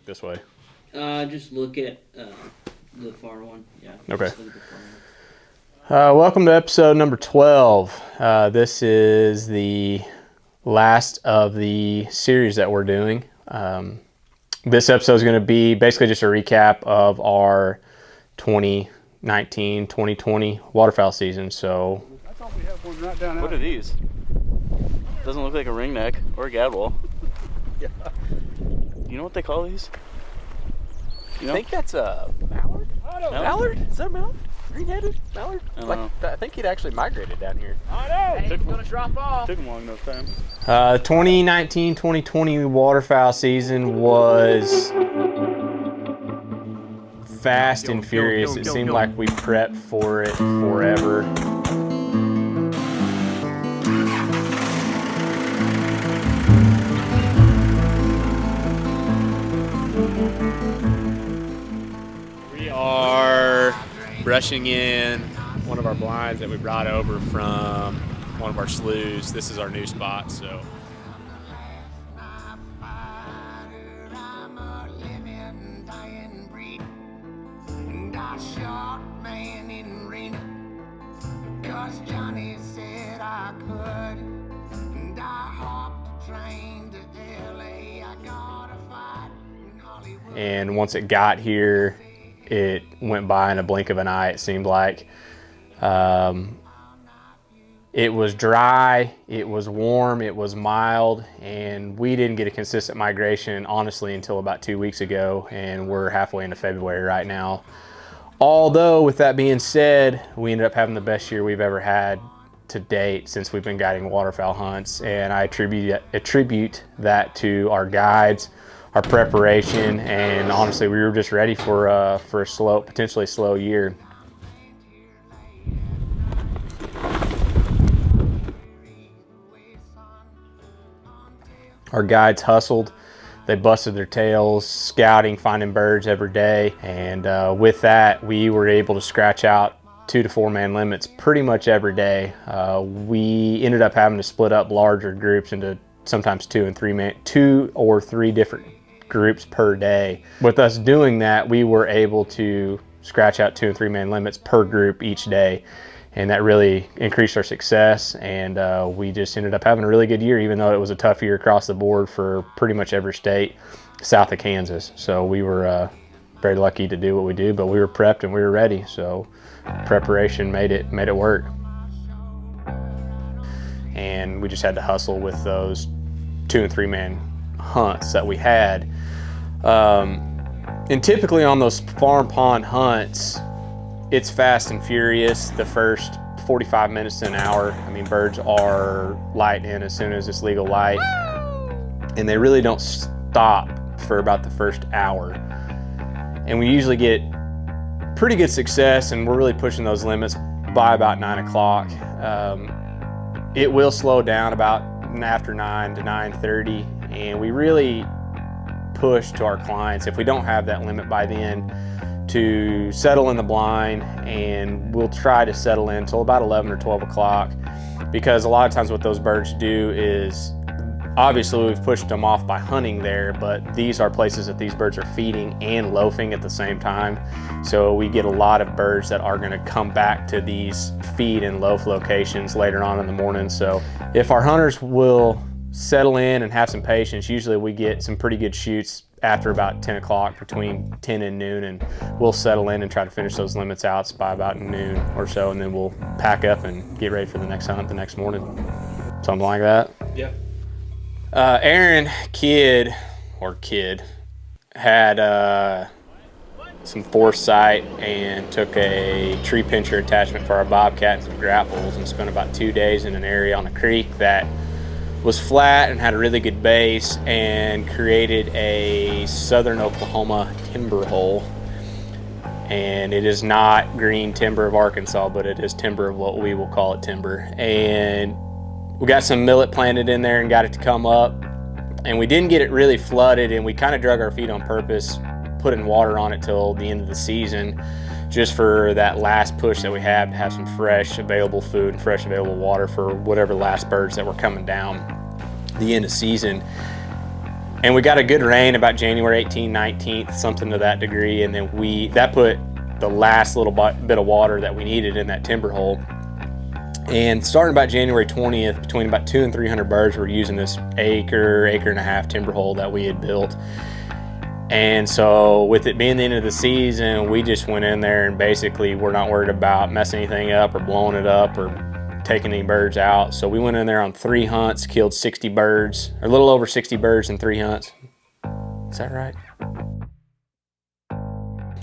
this way? Just look at the far one. Yeah. Okay. Just look at the far one. Welcome to episode number 12. This is the last of the series that we're doing. This episode is going to be basically just a recap of our 2019-2020 waterfowl season. So, I thought we had one right down What are these? Doesn't look like a ringneck or a gadwall. Yeah. You know what they call these? You know? I think that's a mallard. Mallard? Is that a mallard? Green-headed mallard? I don't Like, know. I think he'd actually migrated down here. I know. Took It's gonna drop off. Took them long enough time. 2019-2020 waterfowl season was fast and furious. It seemed like we prepped for it forever. We are brushing in one of our blinds that we brought over from one of our sloughs. This is our new spot, so. Johnny said I could, and I hopped a train to LA. I got a fight in Hollywood. And once it got here, it went by in a blink of an eye, it seemed like. It was dry, it was warm, it was mild, and we didn't get a consistent migration, honestly, until about 2 weeks ago, and we're halfway into February right now. Although, with that being said, we ended up having the best year we've ever had to date since we've been guiding waterfowl hunts, and I attribute that to our guides, our preparation, and honestly, we were just ready for a slow, potentially slow year. Our guides hustled. They busted their tails, scouting, finding birds every day. And with that, we were able to scratch out 2 to 4 man limits pretty much every day. We ended up having to split up larger groups into sometimes 2 or 3 different groups per day. With us doing that, we were able to scratch out 2 and 3 man limits per group each day. And that really increased our success, and we just ended up having a really good year, even though it was a tough year across the board for pretty much every state south of Kansas. So we were very lucky to do what we do, but we were prepped and we were ready. So preparation made it work. And we just had to hustle with those 2 and 3 man hunts that we had. And typically on those farm pond hunts, it's fast and furious the first 45 minutes to an hour. I mean, birds are light in as soon as it's legal light, and they really don't stop for about the first hour. And we usually get pretty good success, and we're really pushing those limits by about 9 o'clock. It will slow down about after 9 to 9:30, and we really push to our clients, if we don't have that limit by then, to settle in the blind, and we'll try to settle in until about 11 or 12 o'clock, because a lot of times what those birds do is, obviously we've pushed them off by hunting there, but these are places that these birds are feeding and loafing at the same time. So we get a lot of birds that are going to come back to these feed and loaf locations later on in the morning. So if our hunters will settle in and have some patience, usually we get some pretty good shoots after about 10 o'clock, between 10 and noon, and we'll settle in and try to finish those limits out by about noon or so, and then we'll pack up and get ready for the next hunt the next morning. Something like that. Yeah. Aaron Kidd had some foresight and took a tree pincher attachment for our bobcat and some grapples, and spent about 2 days in an area on a creek that was flat and had a really good base, and created a southern Oklahoma timber hole. And it is not green timber of Arkansas, but it is timber of what we will call it timber. And we got some millet planted in there and got it to come up, and we didn't get it really flooded, and we kind of drug our feet on purpose, putting water on it till the end of the season, just for that last push that we have to have some fresh available food and fresh available water for whatever last birds that were coming down the end of season. And we got a good rain about January 18th, 19th, something to that degree. And then that put the last little bit of water that we needed in that timber hole. And starting about January 20th, between about 200 and 300 birds were using this acre and a half timber hole that we had built. And so with it being the end of the season, we just went in there and basically we're not worried about messing anything up or blowing it up or taking any birds out. So we went in there on 3 hunts, killed 60 birds, or a little over 60 birds in 3 hunts. Is that right?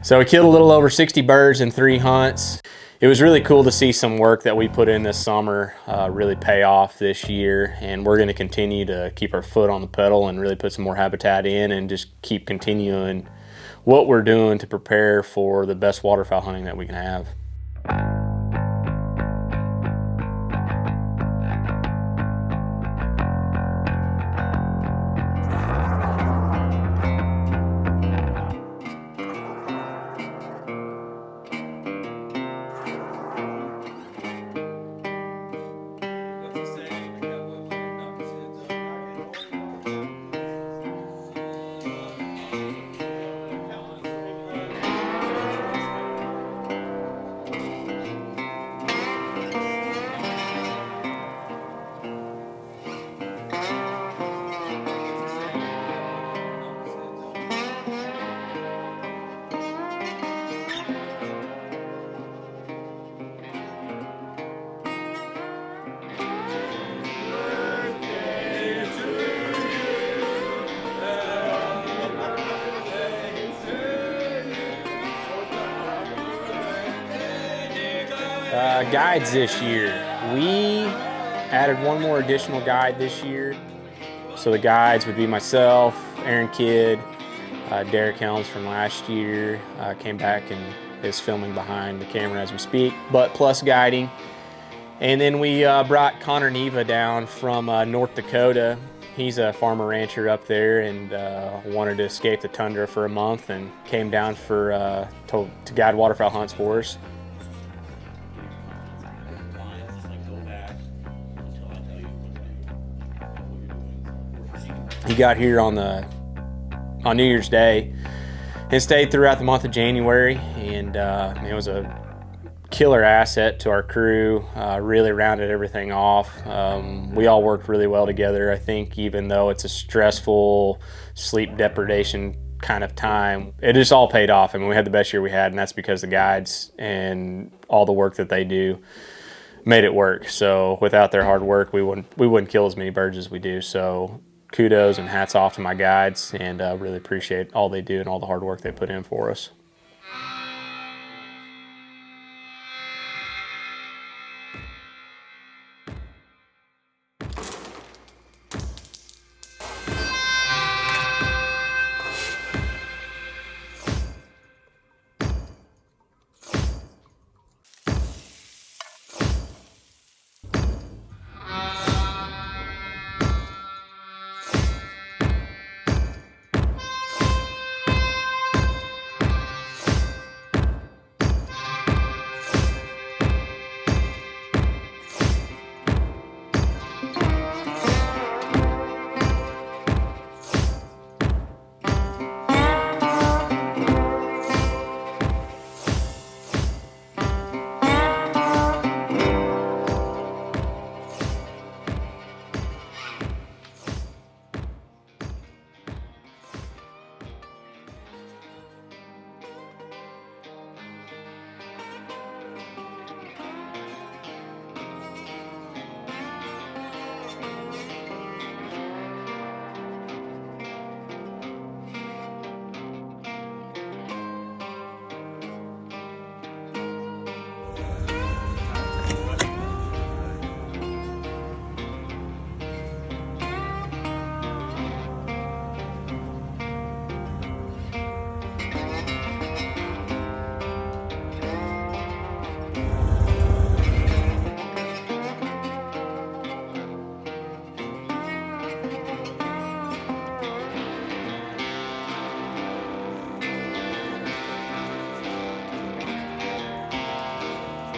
So we killed a little over 60 birds in 3 hunts. It was really cool to see some work that we put in this summer really pay off this year, and we're going to continue to keep our foot on the pedal and really put some more habitat in and just keep continuing what we're doing to prepare for the best waterfowl hunting that we can have. Guides this year. We added one more additional guide this year. So the guides would be myself, Aaron Kidd, Derek Helms from last year, came back and is filming behind the camera as we speak, but plus guiding. And then we brought Connor Neva down from North Dakota. He's a farmer rancher up there and wanted to escape the tundra for a month and came down for to guide waterfowl hunts for us. He got here on New Year's Day and stayed throughout the month of January, and it was a killer asset to our crew. Really rounded everything off. We all worked really well together. I think even though it's a stressful sleep deprivation kind of time, it just all paid off. I mean, we had the best year we had, and that's because the guides and all the work that they do made it work. So without their hard work, we wouldn't kill as many birds as we do. So kudos and hats off to my guides, and really appreciate all they do and all the hard work they put in for us.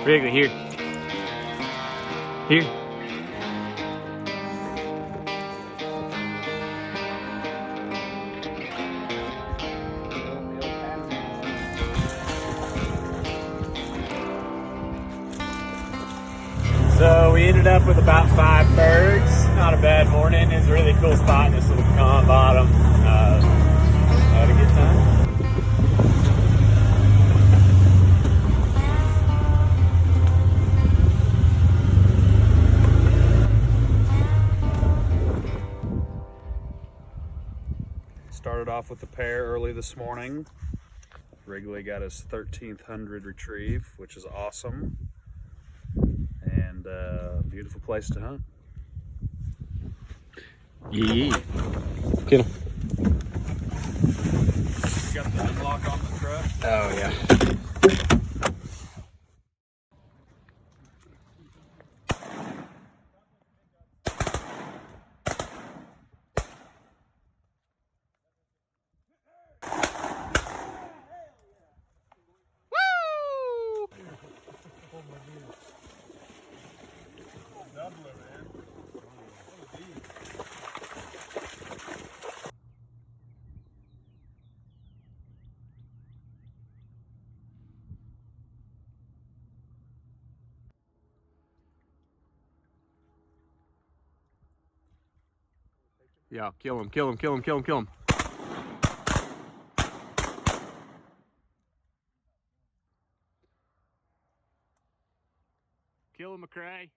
Wrigley, here. Here. So we ended up with about 5 birds. Not a bad morning. It's a really cool spot in this little pecan bottom. Had a good time. Started off with the pair early this morning. Wrigley got his 1300 retrieve, which is awesome. And beautiful place to hunt. Yeah. Kill him. You got the unlock on the truck? Oh, yeah. Yeah, kill him, kill him, kill him, kill him, kill him. Kill him, McCray.